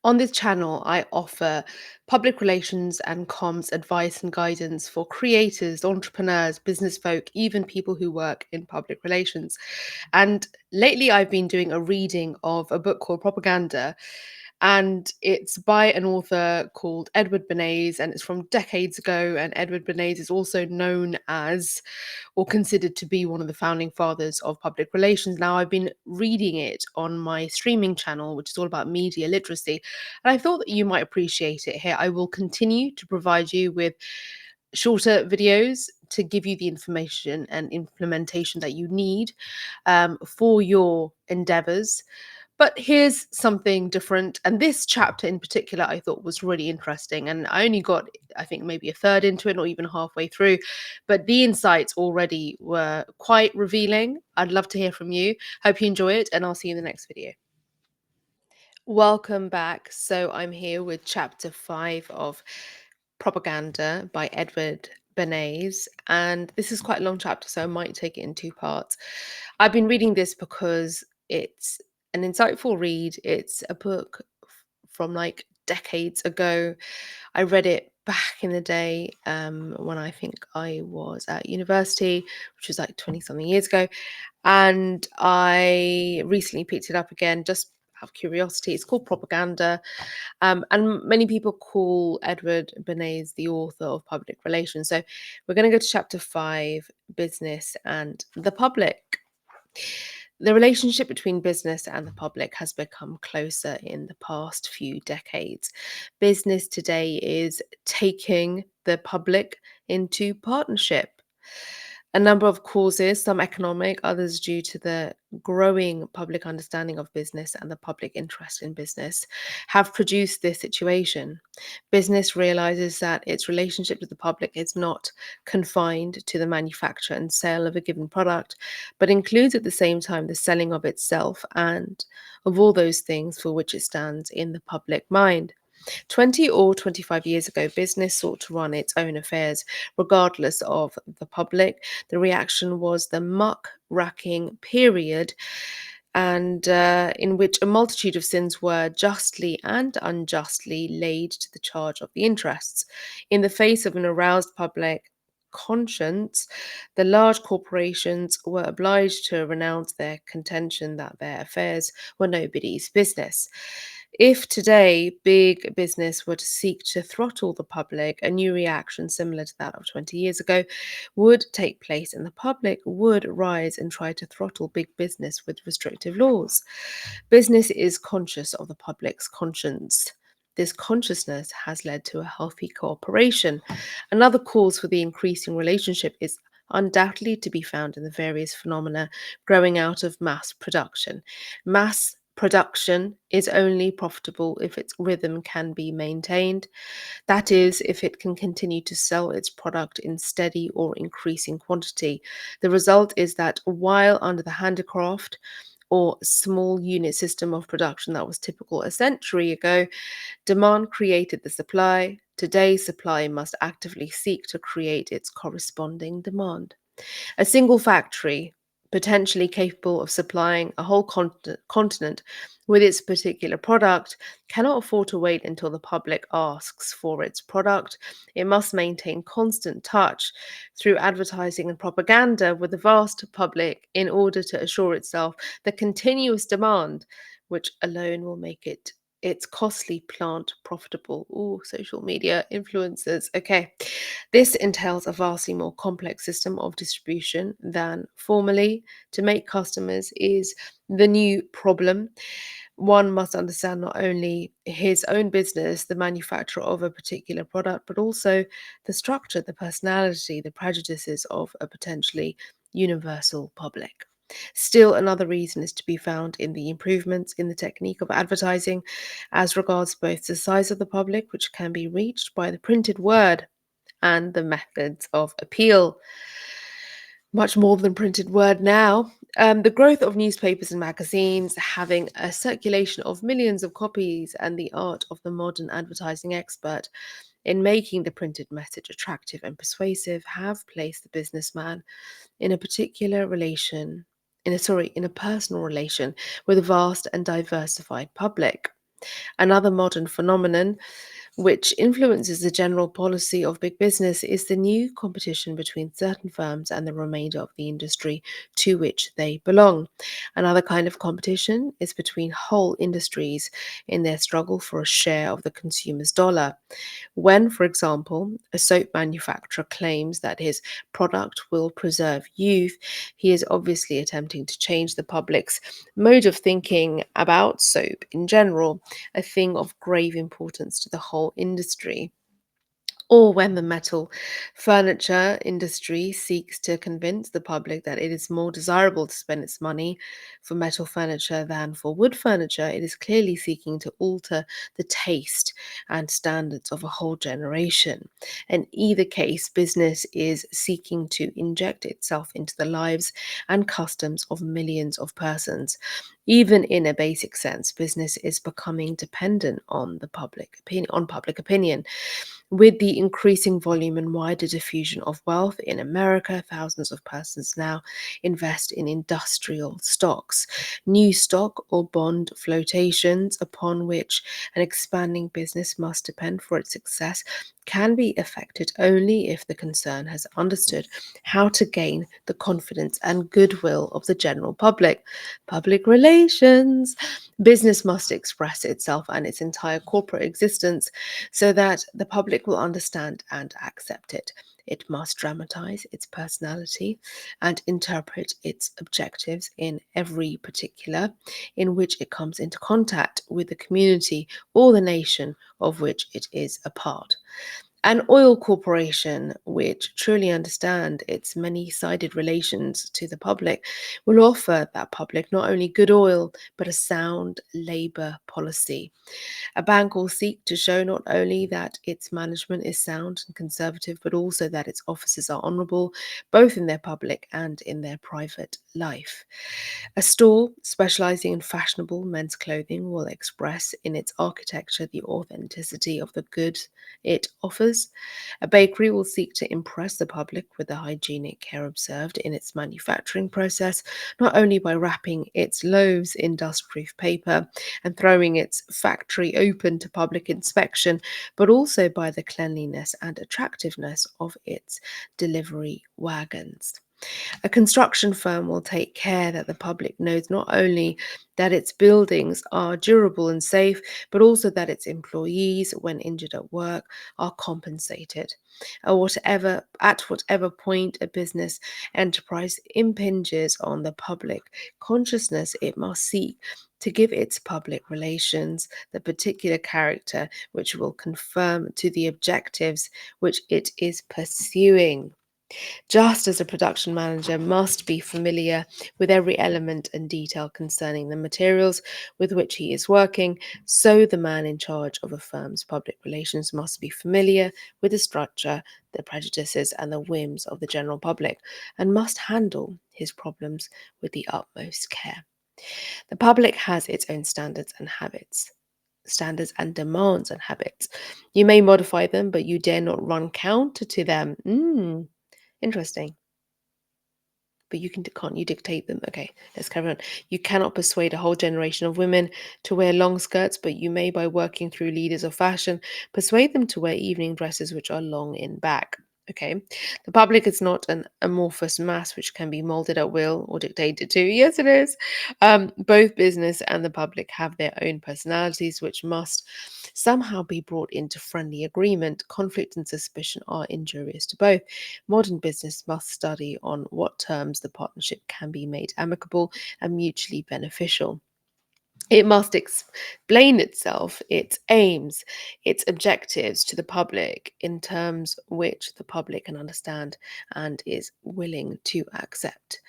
On this channel, I offer public relations and comms advice and guidance for creators, entrepreneurs, business folk, even people who work in public relations. And lately, I've been doing a reading of a book called Propaganda, and it's by an author called Edward Bernays, and it's from decades ago. And Edward Bernays is also known as or considered to be one of the founding fathers of public relations. Now, I've been reading it on my streaming channel, which is all about media literacy, and I thought that you might appreciate it here. I will continue to provide you with shorter videos to give you the information and implementation that you need for your endeavors. But here's something different. And this chapter in particular, I thought was really interesting. And I only got, I think, maybe a third into it, or even halfway through. But the insights already were quite revealing. I'd love to hear from you. Hope you enjoy it. And I'll see you in the next video. Welcome back. So I'm here with chapter 5 of Propaganda by Edward Bernays. And this is quite a long chapter, so I might take it in two parts. I've been reading this because it's an insightful read. It's a book from like decades ago. I read it back in the day when I think I was at university, which was like 20 something years ago. And I recently picked it up again just out of curiosity. It's called Propaganda. And many people call Edward Bernays the author of public relations. So we're going to go to chapter 5, business and the public. The relationship between business and the public has become closer in the past few decades. Business today is taking the public into partnership. A number of causes, some economic, others due to the growing public understanding of business and the public interest in business, have produced this situation. Business realizes that its relationship with the public is not confined to the manufacture and sale of a given product, but includes at the same time the selling of itself and of all those things for which it stands in the public mind. 20 or 25 years ago, business sought to run its own affairs, regardless of the public. The reaction was the muck-racking period, and in which a multitude of sins were justly and unjustly laid to the charge of the interests. In the face of an aroused public conscience, the large corporations were obliged to renounce their contention that their affairs were nobody's business. If today big business were to seek to throttle the public, a new reaction similar to that of 20 years ago would take place, and the public would rise and try to throttle big business with restrictive laws. Business is conscious of the public's conscience. This consciousness has led to a healthy cooperation. Another cause for the increasing relationship is undoubtedly to be found in the various phenomena growing out of mass production. Mass production is only profitable if its rhythm can be maintained. That is, if it can continue to sell its product in steady or increasing quantity. The result is that while under the handicraft or small unit system of production that was typical a century ago, demand created the supply. Today, supply must actively seek to create its corresponding demand. A single factory, potentially capable of supplying a whole continent with its particular product, cannot afford to wait until the public asks for its product. It must maintain constant touch through advertising and propaganda with the vast public in order to assure itself the continuous demand, which alone will make its costly plant profitable. Ooh, social media influencers. Okay. This entails a vastly more complex system of distribution than formerly. To make customers is the new problem. One must understand not only his own business, the manufacturer of a particular product, but also the structure, the personality, the prejudices of a potentially universal public. Still, another reason is to be found in the improvements in the technique of advertising as regards both the size of the public, which can be reached by the printed word, and the methods of appeal. Much more than printed word now. The growth of newspapers and magazines, having a circulation of millions of copies, and the art of the modern advertising expert in making the printed message attractive and persuasive have placed the businessman in a particular relation, in a personal relation with a vast and diversified public. Another modern phenomenon which influences the general policy of big business is the new competition between certain firms and the remainder of the industry to which they belong. Another kind of competition is between whole industries in their struggle for a share of the consumer's dollar. When, for example, a soap manufacturer claims that his product will preserve youth, he is obviously attempting to change the public's mode of thinking about soap in general, a thing of grave importance to the whole industry. Or when the metal furniture industry seeks to convince the public that it is more desirable to spend its money for metal furniture than for wood furniture, it is clearly seeking to alter the taste and standards of a whole generation. In either case, business is seeking to inject itself into the lives and customs of millions of persons. Even in a basic sense, business is becoming dependent on public opinion. With the increasing volume and wider diffusion of wealth in America, thousands of persons now invest in industrial stocks, new stock or bond flotations upon which an expanding business must depend for its success can be effected only if the concern has understood how to gain the confidence and goodwill of the general public. Public relations. Business must express itself and its entire corporate existence so that the public will understand and accept it. It must dramatize its personality and interpret its objectives in every particular in which it comes into contact with the community or the nation of which it is a part. An oil corporation which truly understand its many-sided relations to the public will offer that public not only good oil but a sound labor policy. A bank will seek to show not only that its management is sound and conservative, but also that its officers are honourable, both in their public and in their private life. A store specializing in fashionable men's clothing will express in its architecture the authenticity of the goods it offers. A bakery will seek to impress the public with the hygienic care observed in its manufacturing process, not only by wrapping its loaves in dust-proof paper and throwing its factory open to public inspection, but also by the cleanliness and attractiveness of its delivery wagons. A construction firm will take care that the public knows not only that its buildings are durable and safe, but also that its employees, when injured at work, are compensated. At whatever point a business enterprise impinges on the public consciousness, it must seek to give its public relations the particular character which will conform to the objectives which it is pursuing. Just as a production manager must be familiar with every element and detail concerning the materials with which he is working, so the man in charge of a firm's public relations must be familiar with the structure, the prejudices, and the whims of the general public, and must handle his problems with the utmost care. The public has its own standards and demands and habits. You may modify them, but you dare not run counter to them. Interesting. But can't you dictate them? Okay, let's carry on. You cannot persuade a whole generation of women to wear long skirts, but you may, by working through leaders of fashion, persuade them to wear evening dresses which are long in back. Okay, the public is not an amorphous mass which can be molded at will or dictated to. Yes, it is. Both business and the public have their own personalities which must somehow be brought into friendly agreement. Conflict and suspicion are injurious to both. Modern business must study on what terms the partnership can be made amicable and mutually beneficial. It must explain itself, its aims, its objectives to the public in terms which the public can understand and is willing to accept.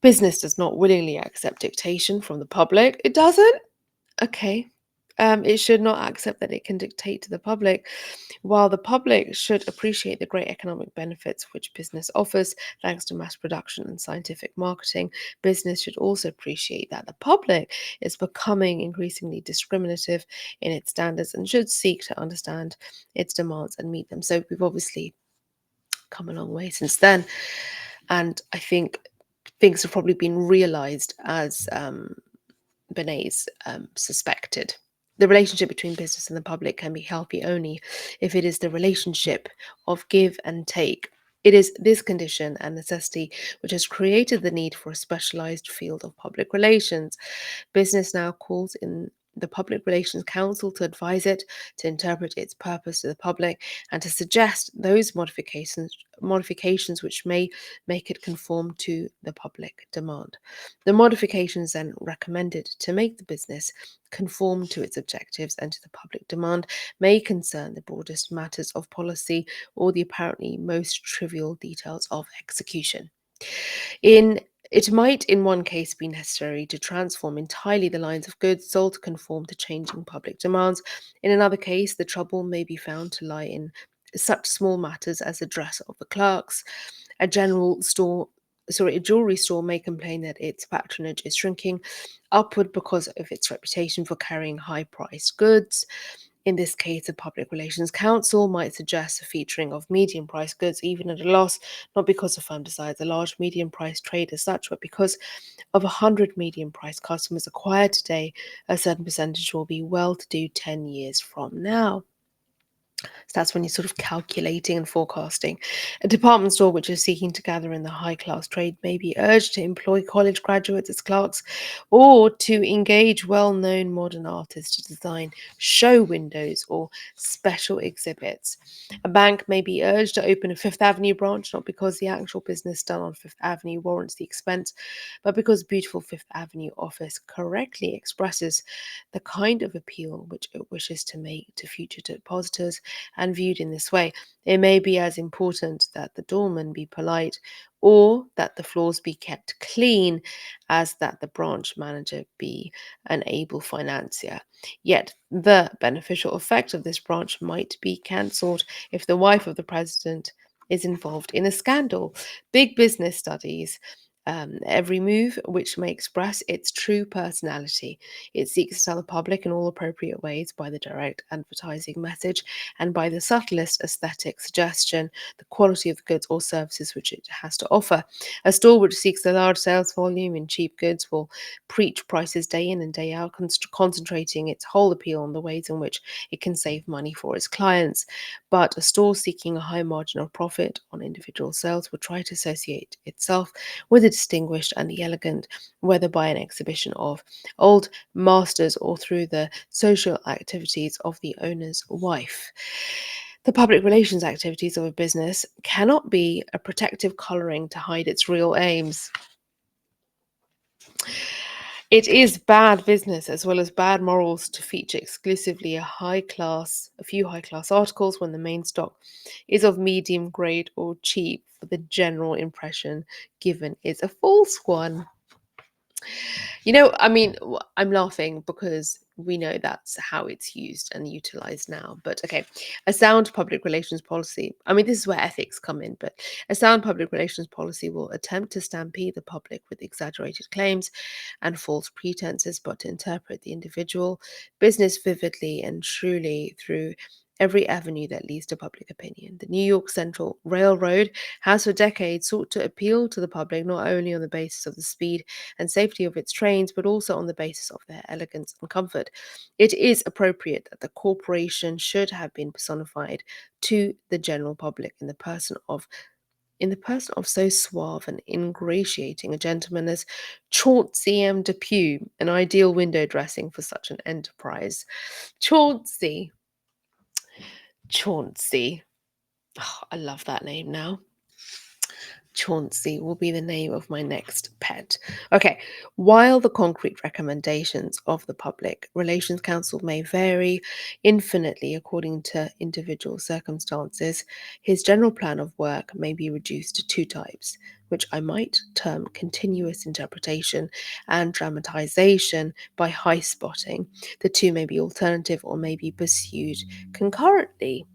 Business does not willingly accept dictation from the public. It doesn't? Okay. It should not accept that it can dictate to the public. While the public should appreciate the great economic benefits which business offers, thanks to mass production and scientific marketing, business should also appreciate that the public is becoming increasingly discriminative in its standards and should seek to understand its demands and meet them. So we've obviously come a long way since then. And I think things have probably been realized as Bernays suspected. The relationship between business and the public can be healthy only if it is the relationship of give and take. It is this condition and necessity which has created the need for a specialized field of public relations. Business now calls in the Public Relations Council to advise it, to interpret its purpose to the public, and to suggest those modifications which may make it conform to the public demand. The modifications then recommended to make the business conform to its objectives and to the public demand may concern the broadest matters of policy or the apparently most trivial details of execution. In It might in one case be necessary to transform entirely the lines of goods sold to conform to changing public demands. In another case, the trouble may be found to lie in such small matters as the dress of the clerks. A general store a jewelry store may complain that its patronage is shrinking upward because of its reputation for carrying high priced goods. In this case, the Public Relations Council might suggest a featuring of medium priced goods even at a loss, not because the firm desires a large medium priced trade as such, but because of 100 medium priced customers acquired today, a certain percentage will be well to do 10 years from now. So that's when you're sort of calculating and forecasting. A department store which is seeking to gather in the high class trade may be urged to employ college graduates as clerks or to engage well known modern artists to design show windows or special exhibits. A bank may be urged to open a Fifth Avenue branch, not because the actual business done on Fifth Avenue warrants the expense, but because beautiful Fifth Avenue office correctly expresses the kind of appeal which it wishes to make to future depositors. And viewed in this way, it may be as important that the doorman be polite or that the floors be kept clean as that the branch manager be an able financier. Yet the beneficial effect of this branch might be cancelled if the wife of the president is involved in a scandal. Big business studies every move which may express its true personality. It seeks to tell the public in all appropriate ways by the direct advertising message and by the subtlest aesthetic suggestion the quality of the goods or services which it has to offer. A store which seeks a large sales volume in cheap goods will preach prices day in and day out, concentrating its whole appeal on the ways in which it can save money for its clients. But a store seeking a high margin of profit on individual sales will try to associate itself with the distinguished and the elegant, whether by an exhibition of old masters or through the social activities of the owner's wife. The public relations activities of a business cannot be a protective colouring to hide its real aims. It is bad business as well as bad morals to feature exclusively a few high class articles when the main stock is of medium grade or cheap, for the general impression given is a false one. I'm laughing because we know that's how it's used and utilized now. But okay, a sound public relations policy. This is where ethics come in, but a sound public relations policy will attempt to stampede the public with exaggerated claims and false pretenses, but to interpret the individual business vividly and truly through every avenue that leads to public opinion. The New York Central Railroad has for decades sought to appeal to the public not only on the basis of the speed and safety of its trains, but also on the basis of their elegance and comfort. It is appropriate that the corporation should have been personified to the general public in the person of so suave and ingratiating a gentleman as Chauncey M. Depew, an ideal window dressing for such an enterprise. Chauncey. Chauncey. Oh, I love that name now. Chauncey will be the name of my next pet. Okay, while the concrete recommendations of the Public Relations Council may vary infinitely according to individual circumstances, his general plan of work may be reduced to two types, which I might term continuous interpretation and dramatization by high spotting. The two may be alternative or may be pursued concurrently.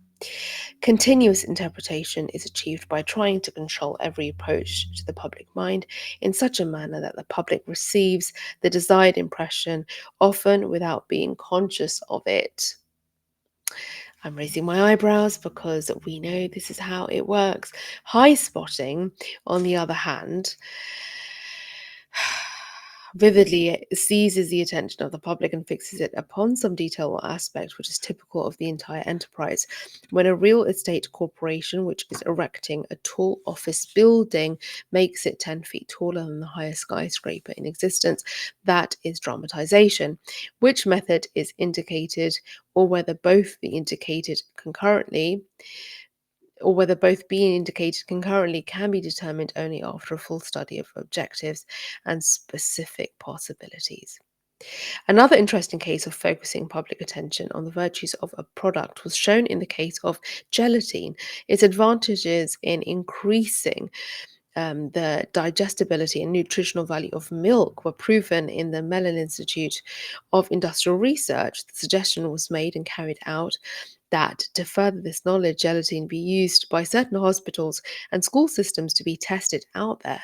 Continuous interpretation is achieved by trying to control every approach to the public mind in such a manner that the public receives the desired impression, often without being conscious of it. I'm raising my eyebrows because we know this is how it works. High spotting, on the other hand, vividly seizes the attention of the public and fixes it upon some detail or aspect which is typical of the entire enterprise. When a real estate corporation, which is erecting a tall office building, makes it 10 feet taller than the highest skyscraper in existence, that is dramatization. Which method is indicated, or whether both be indicated concurrently, or whether both being indicated concurrently can be determined only after a full study of objectives and specific possibilities. Another interesting case of focusing public attention on the virtues of a product was shown in the case of gelatine. Its advantages in increasing the digestibility and nutritional value of milk were proven in the Mellon Institute of Industrial Research. The suggestion was made and carried out that to further this knowledge, gelatine be used by certain hospitals and school systems to be tested out there.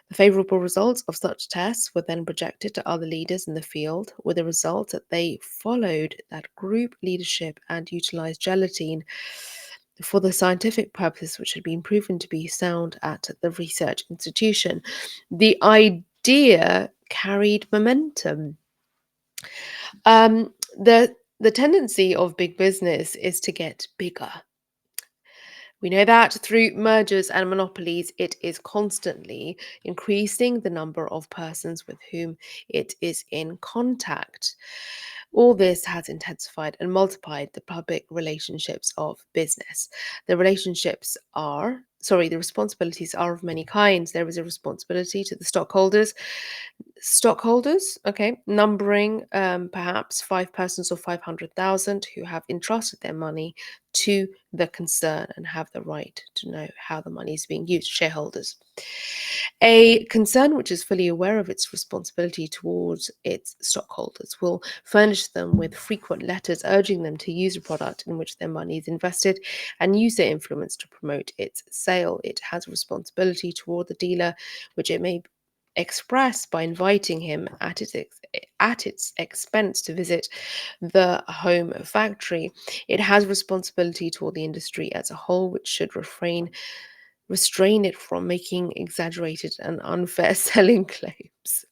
The favourable results of such tests were then projected to other leaders in the field, with the result that they followed that group leadership and utilised gelatine for the scientific purpose which had been proven to be sound at the research institution. The idea carried momentum. The tendency of big business is to get bigger. We know that through mergers and monopolies, it is constantly increasing the number of persons with whom it is in contact. All this has intensified and multiplied the public relationships of business. The responsibilities are of many kinds. There is a responsibility to the stockholders, okay, numbering perhaps 5 persons or 500,000 who have entrusted their money to the concern and have the right to know how the money is being used, shareholders. A concern which is fully aware of its responsibility towards its stockholders will furnish them with frequent letters urging them to use a product in which their money is invested and use their influence to promote its sale. It has a responsibility toward the dealer, which it may express by inviting him at its expense to visit the home factory. It has responsibility toward the industry as a whole, which should restrain it from making exaggerated and unfair selling claims.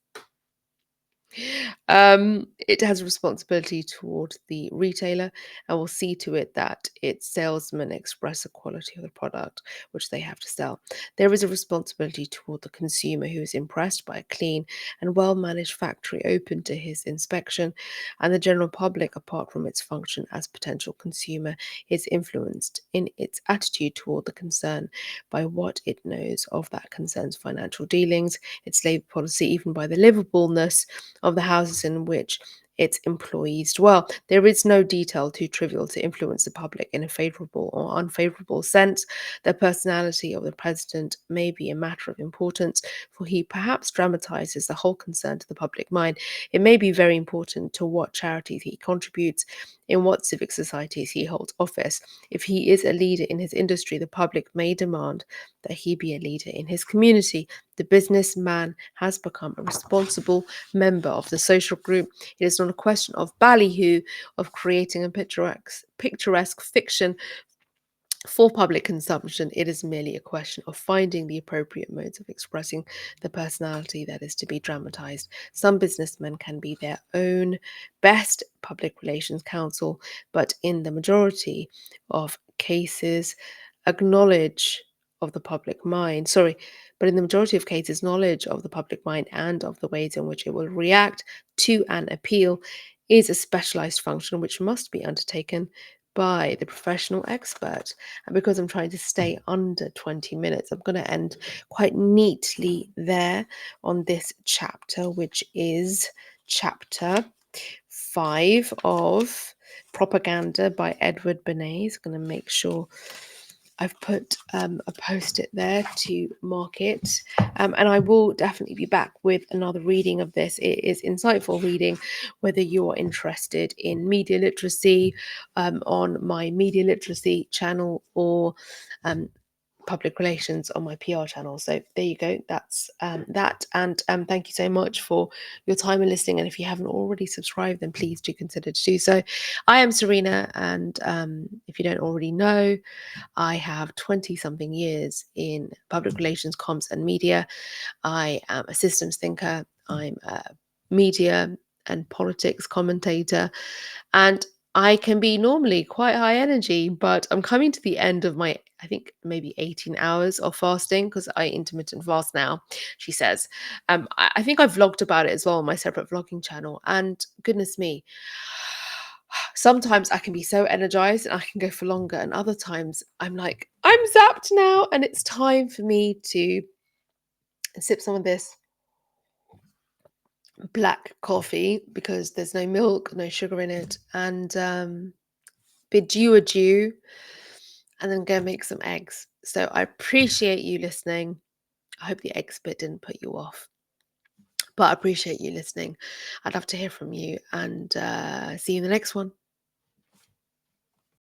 It has a responsibility toward the retailer and will see to it that its salesmen express the quality of the product which they have to sell. There is a responsibility toward the consumer who is impressed by a clean and well-managed factory open to his inspection, and the general public, apart from its function as potential consumer, is influenced in its attitude toward the concern by what it knows of that concern's financial dealings, its labor policy, even by the livableness of the houses in which its employees dwell. There is no detail too trivial to influence the public in a favourable or unfavourable sense. The personality of the president may be a matter of importance, for he perhaps dramatises the whole concern to the public mind. It may be very important to what charities he contributes, in what civic societies he holds office. If he is a leader in his industry, the public may demand that he be a leader in his community. The businessman has become a responsible member of the social group. It is not a question of ballyhoo, of creating a picturesque fiction for public consumption. It is merely a question of finding the appropriate modes of expressing the personality that is to be dramatized. Some businessmen can be their own best public relations counsel, but in the majority of cases, acknowledge of the public mind. But in the majority of cases, knowledge of the public mind and of the ways in which it will react to an appeal is a specialized function which must be undertaken by the professional expert. And because I'm trying to stay under 20 minutes, I'm going to end quite neatly there on this chapter, which is chapter 5 of Propaganda by Edward Bernays. I'm going to make sure I've put a post-it there to mark it. And I will definitely be back with another reading of this. It is insightful reading, whether you're interested in media literacy on my media literacy channel or public relations on my PR channel. So there you go. That's that. And thank you so much for your time and listening. And if you haven't already subscribed, then please do consider to do so. I am Serena, and if you don't already know, I have 20 something years in public relations, comms, and media. I am a systems thinker. I'm a media and politics commentator, and I can be normally quite high energy, but I'm coming to the end of my, I think maybe 18 hours of fasting because I intermittent fast now, she says. I think I've vlogged about it as well on my separate vlogging channel. And goodness me, sometimes I can be so energized and I can go for longer. And other times I'm like, I'm zapped now. And it's time for me to sip some of this black coffee because there's no milk, no sugar in it. And bid you adieu and then go make some eggs. So I appreciate you listening. I hope the eggs bit didn't put you off, but I appreciate you listening. I'd love to hear from you and see you in the next one.